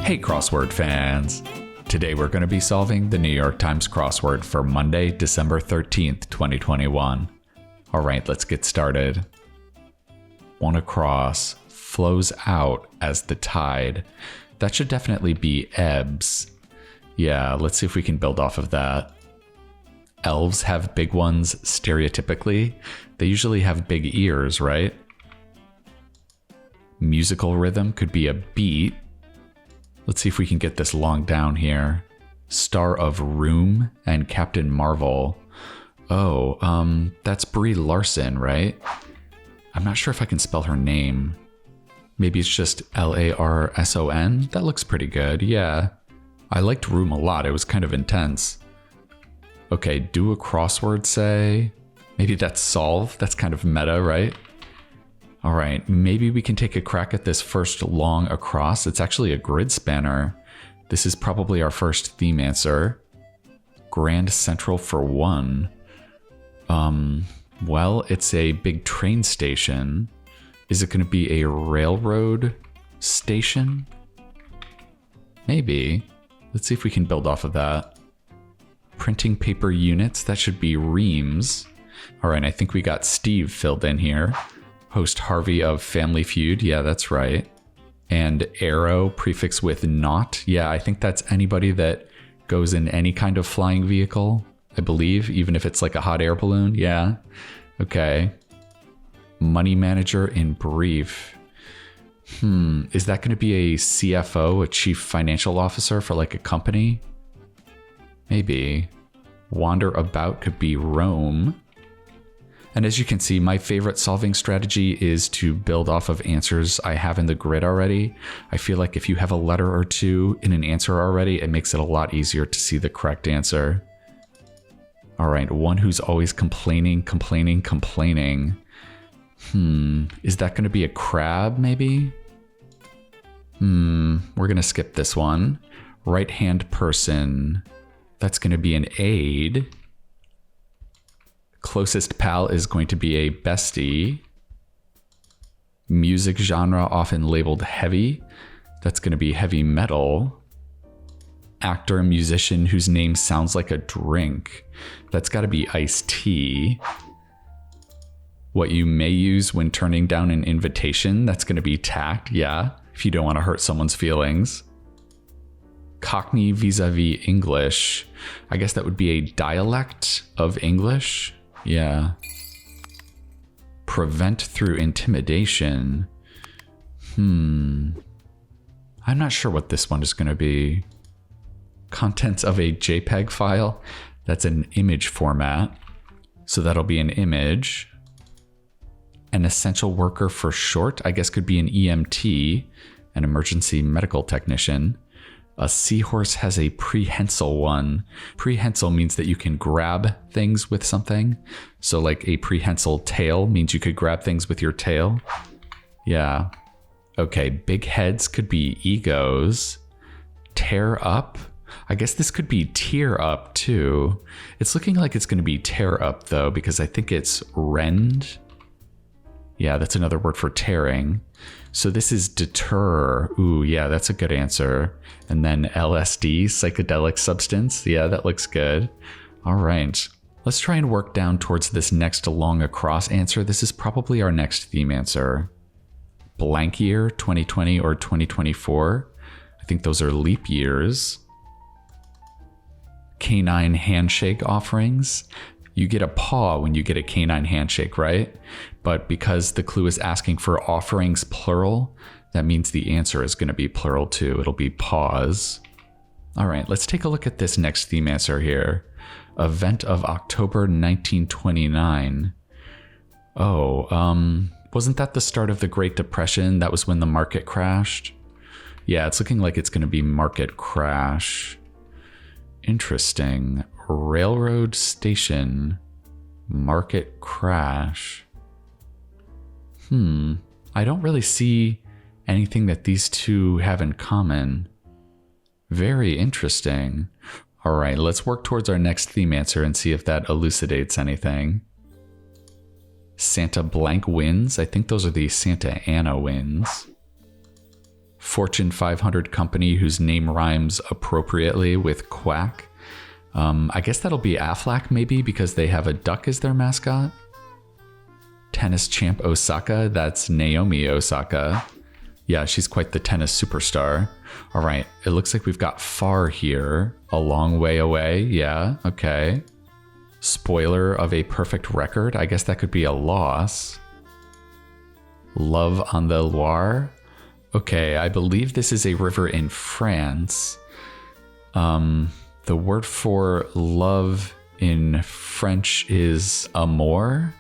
Hey crossword fans! Today we're going to be solving the New York Times crossword for Monday, December 13th, 2021. Alright, let's get started. One across flows out as the tide. That should definitely be ebbs. Yeah, let's see if we can build off of that. Elves have big ones stereotypically. They usually have big ears, right? Musical rhythm could be a beat. Let's see if we can get this long down here. Star of Room and Captain Marvel. Oh, that's Brie Larson, right? I'm not sure if I can spell her name. Maybe it's just Larson? That looks pretty good, yeah. I liked Room a lot, it was kind of intense. Okay, do a crossword, say. Maybe that's solve, that's kind of meta, right? All right, maybe we can take a crack at this first long across. It's actually a grid spanner. This is probably our first theme answer. Grand Central for one. Well, it's a big train station. Is it going to be a railroad station? Maybe. Let's see if we can build off of that. Printing paper units, that should be reams. All right, I think we got Steve filled in here. Host Harvey of Family Feud, yeah, that's right. And arrow, prefix with not. Yeah, I think that's anybody that goes in any kind of flying vehicle, I believe, even if it's like a hot air balloon, yeah. Okay. Money manager in brief. Is that going to be a CFO, a chief financial officer for like a company? Maybe. Wander about could be roam. And as you can see, my favorite solving strategy is to build off of answers I have in the grid already. I feel like if you have a letter or two in an answer already, it makes it a lot easier to see the correct answer. All right, one who's always complaining. Is that going to be a crab, maybe? We're going to skip this one. Right-hand person. That's going to be an aide. Closest pal is going to be a bestie. Music genre often labeled heavy. That's going to be heavy metal. Actor, musician whose name sounds like a drink. That's got to be iced tea. What you may use when turning down an invitation. That's going to be tact, yeah, if you don't want to hurt someone's feelings. Cockney vis-a-vis English. I guess that would be a dialect of English. Yeah. Prevent through intimidation. I'm not sure what this one is going to be. Contents of a JPEG file. That's an image format. So that'll be an image. An essential worker for short, I guess could be an EMT, an emergency medical technician. A seahorse has a prehensile one. Prehensile means that you can grab things with something. So like a prehensile tail means you could grab things with your tail. Yeah. Okay, big heads could be egos. Tear up. I guess this could be tear up too. It's looking like it's going to be tear up though, because I think it's rend. Yeah, that's another word for tearing. So this is deter. Ooh, yeah, that's a good answer. And then LSD, psychedelic substance. Yeah, that looks good. All right. Let's try and work down towards this next long across answer. This is probably our next theme answer. Blank year, 2020 or 2024. I think those are leap years. Canine handshake offerings. You get a paw when you get a canine handshake, right? But because the clue is asking for offerings plural, that means the answer is going to be plural too. It'll be paws. All right, let's take a look at this next theme answer here. Event of October 1929. Oh, wasn't that the start of the Great Depression? That was when the market crashed? Yeah, it's looking like it's going to be market crash. Interesting. Railroad station. Market crash. I don't really see anything that these two have in common. Very interesting. All right, let's work towards our next theme answer and see if that elucidates anything. Santa blank wins. I think those are the Santa Ana wins. Fortune 500 company whose name rhymes appropriately with quack. I guess that'll be Aflac maybe because they have a duck as their mascot. Tennis champ Osaka, that's Naomi Osaka. Yeah, she's quite the tennis superstar. All right, it looks like we've got far here. A long way away, yeah, okay. Spoiler of a perfect record, I guess that could be a loss. Love on the Loire. Okay, I believe this is a river in France. The word for love in French is amour.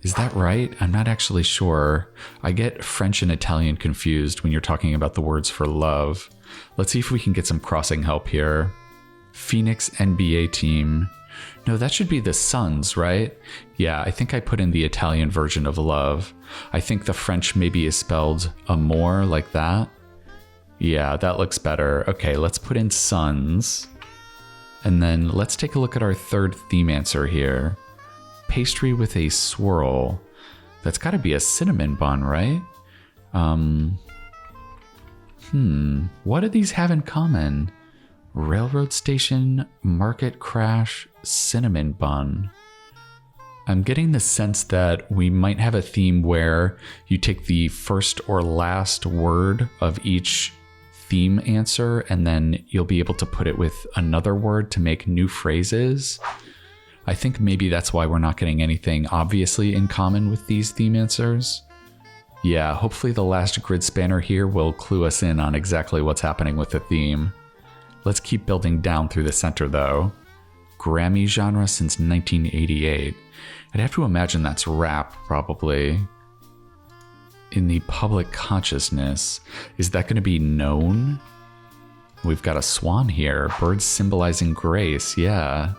Is that right? I'm not actually sure. I get French and Italian confused when you're talking about the words for love. Let's see if we can get some crossing help here. Phoenix NBA team. No, that should be the Suns, right? Yeah, I think I put in the Italian version of love. I think the French maybe is spelled amour like that. Yeah, that looks better. Okay, let's put in Suns. And then let's take a look at our third theme answer here. Pastry with a swirl. That's got to be a cinnamon bun, right? What do these have in common? Railroad station, market crash, cinnamon bun. I'm getting the sense that we might have a theme where you take the first or last word of each theme answer and then you'll be able to put it with another word to make new phrases. I think maybe that's why we're not getting anything obviously in common with these theme answers. Yeah, hopefully the last grid spanner here will clue us in on exactly what's happening with the theme. Let's keep building down through the center though. Grammy genre since 1988. I'd have to imagine that's rap, probably. In the public consciousness, is that going to be known? We've got a swan here. Birds symbolizing grace, yeah.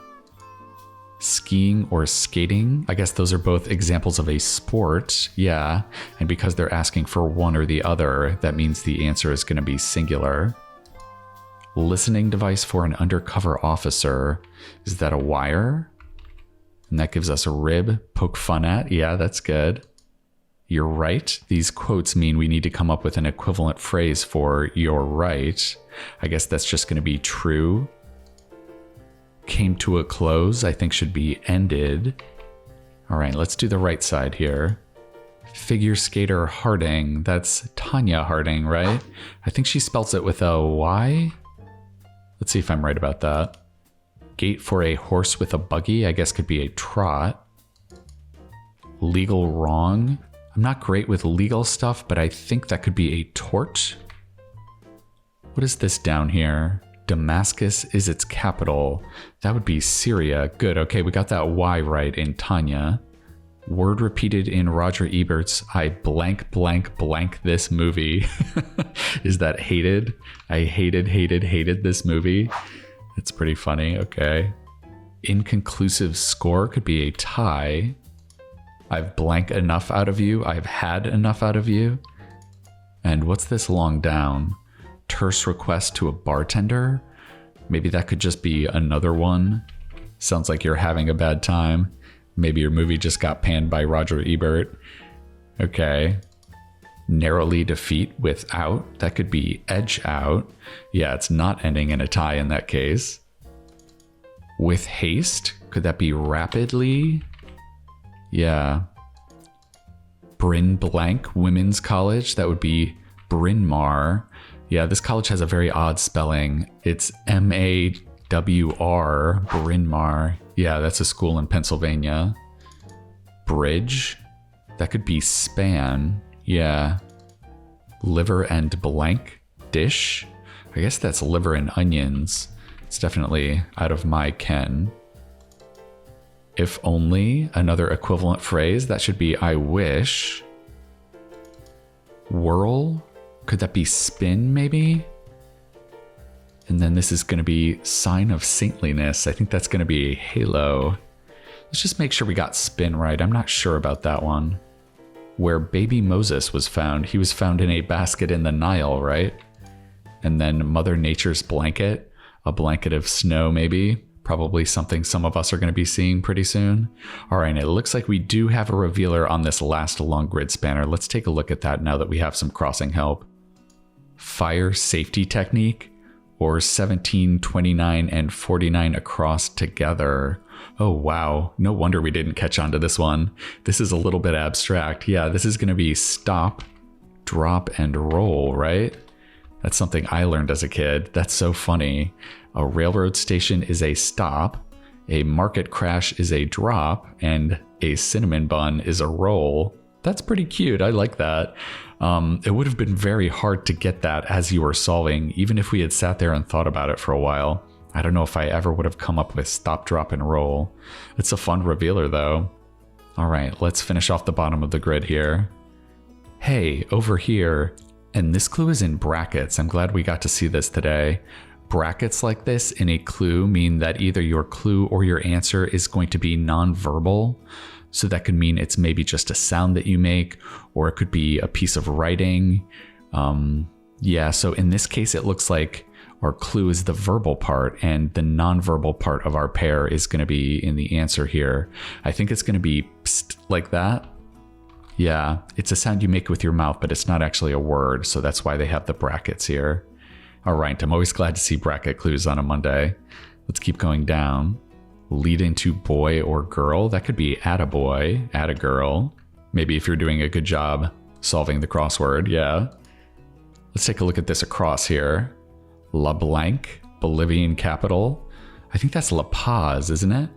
Skiing or skating? I guess those are both examples of a sport, yeah. And because they're asking for one or the other, that means the answer is going to be singular. Listening device for an undercover officer. Is that a wire? And that gives us a rib. Poke fun at. Yeah, that's good. You're right. These quotes mean we need to come up with an equivalent phrase for you're right. I guess that's just going to be true. Came to a close, I think should be ended. All right, let's do the right side here. Figure skater Harding. That's Tanya Harding, right? I think she spells it with a Y. Let's see if I'm right about that. Gait for a horse with a buggy, I guess could be a trot. Legal wrong. I'm not great with legal stuff, but I think that could be a tort. What is this down here? Damascus is its capital. That would be Syria. Good, okay, we got that Y right in Tanya. Word repeated in Roger Ebert's I blank blank blank this movie. Is that hated? I hated this movie. It's pretty funny, okay. Inconclusive score could be a tie. I've blank enough out of you. I've had enough out of you. And what's this long down? Terse request to a bartender? Maybe that could just be another one. Sounds like you're having a bad time. Maybe your movie just got panned by Roger Ebert. Okay. Narrowly defeat without. That could be edge out. Yeah, it's not ending in a tie in that case. With haste. Could that be rapidly? Yeah. Bryn Blank Women's College. That would be Bryn Mawr. Yeah, this college has a very odd spelling. It's M-A-W-R, Bryn Mawr. Yeah, that's a school in Pennsylvania. Bridge. That could be span. Yeah. Liver and blank. Dish. I guess that's liver and onions. It's definitely out of my ken. If only, another equivalent phrase. That should be I wish. Whirl. Could that be spin, maybe? And then this is going to be sign of saintliness. I think that's going to be a halo. Let's just make sure we got spin right. I'm not sure about that one. Where baby Moses was found, he was found in a basket in the Nile, right? And then Mother Nature's blanket, a blanket of snow maybe. Probably something some of us are going to be seeing pretty soon. All right, and it looks like we do have a revealer on this last long grid spanner. Let's take a look at that now that we have some crossing help. fire safety technique, or 17, 29, and 49 across together. Oh, wow. No wonder we didn't catch on to this one. This is a little bit abstract. Yeah, this is going to be stop, drop, and roll, right? That's something I learned as a kid. That's so funny. A railroad station is a stop, a market crash is a drop, and a cinnamon bun is a roll. That's pretty cute. I like that. It would have been very hard to get that as you were solving, even if we had sat there and thought about it for a while. I don't know if I ever would have come up with stop, drop, and roll. It's a fun revealer, though. All right, let's finish off the bottom of the grid here. Hey, over here. And this clue is in brackets. I'm glad we got to see this today. Brackets like this in a clue mean that either your clue or your answer is going to be nonverbal. So that could mean it's maybe just a sound that you make, or it could be a piece of writing. Yeah, so in this case, it looks like our clue is the verbal part, and the nonverbal part of our pair is going to be in the answer here. I think it's going to be psst, like that. Yeah, it's a sound you make with your mouth, but it's not actually a word, so that's why they have the brackets here. All right, I'm always glad to see bracket clues on a Monday. Let's keep going down. Lead into boy or girl. That could be add a boy, add a girl. Maybe if you're doing a good job solving the crossword, yeah. Let's take a look at this across here. La Blanc, Bolivian capital. I think that's La Paz, isn't it?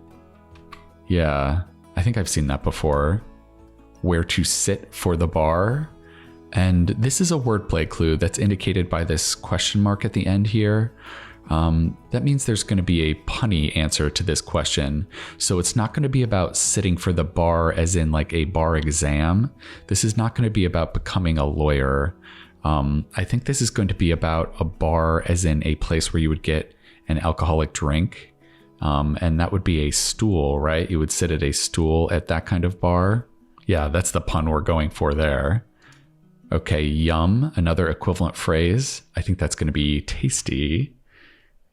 Yeah, I think I've seen that before. Where to sit for the bar. And this is a wordplay clue that's indicated by this question mark at the end here. That means there's going to be a punny answer to this question. So it's not going to be about sitting for the bar as in like a bar exam. This is not going to be about becoming a lawyer. I think this is going to be about a bar as in a place where you would get an alcoholic drink. And that would be a stool, right? You would sit at a stool at that kind of bar. Yeah, that's the pun we're going for there. Okay, yum, another equivalent phrase. I think that's going to be tasty.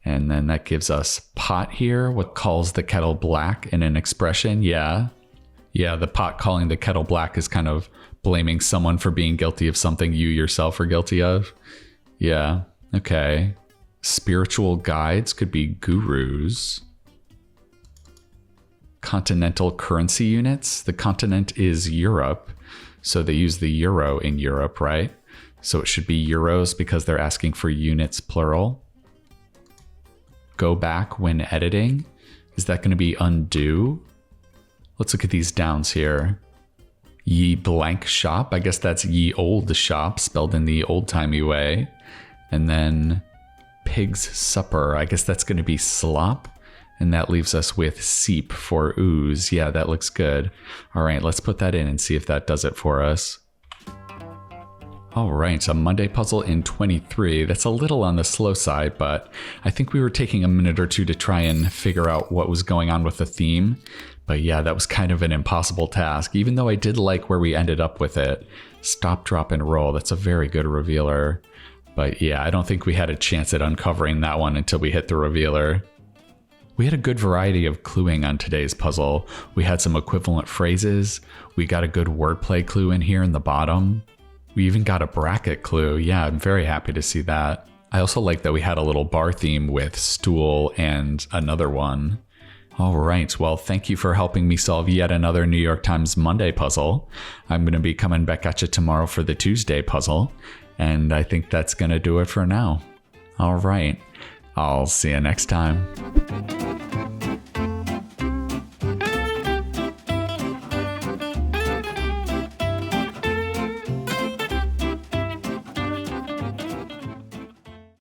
And then that gives us pot here, what calls the kettle black in an expression. Yeah, the pot calling the kettle black is kind of blaming someone for being guilty of something you yourself are guilty of. Yeah, okay. Spiritual guides could be gurus. Continental currency units. The continent is Europe, so they use the euro in Europe, right? So it should be euros because they're asking for units plural. Go back when editing. Is that going to be undo? Let's look at these downs here. Ye blank shop. I guess that's ye old shop spelled in the old-timey way. And then pig's supper. I guess that's going to be slop. And that leaves us with seep for ooze. Yeah, that looks good. All right, let's put that in and see if that does it for us. All right, a Monday puzzle in 23. That's a little on the slow side, but I think we were taking a minute or two to try and figure out what was going on with the theme. But yeah, that was kind of an impossible task, even though I did like where we ended up with it. Stop, drop, and roll. That's a very good revealer. But yeah, I don't think we had a chance at uncovering that one until we hit the revealer. We had a good variety of cluing on today's puzzle. We had some equivalent phrases. We got a good wordplay clue in here in the bottom. We even got a bracket clue. Yeah, I'm very happy to see that. I also like that we had a little bar theme with stool and another one. All right, well, thank you for helping me solve yet another New York Times Monday puzzle. I'm going to be coming back at you tomorrow for the Tuesday puzzle, and I think that's going to do it for now. All right, I'll see you next time.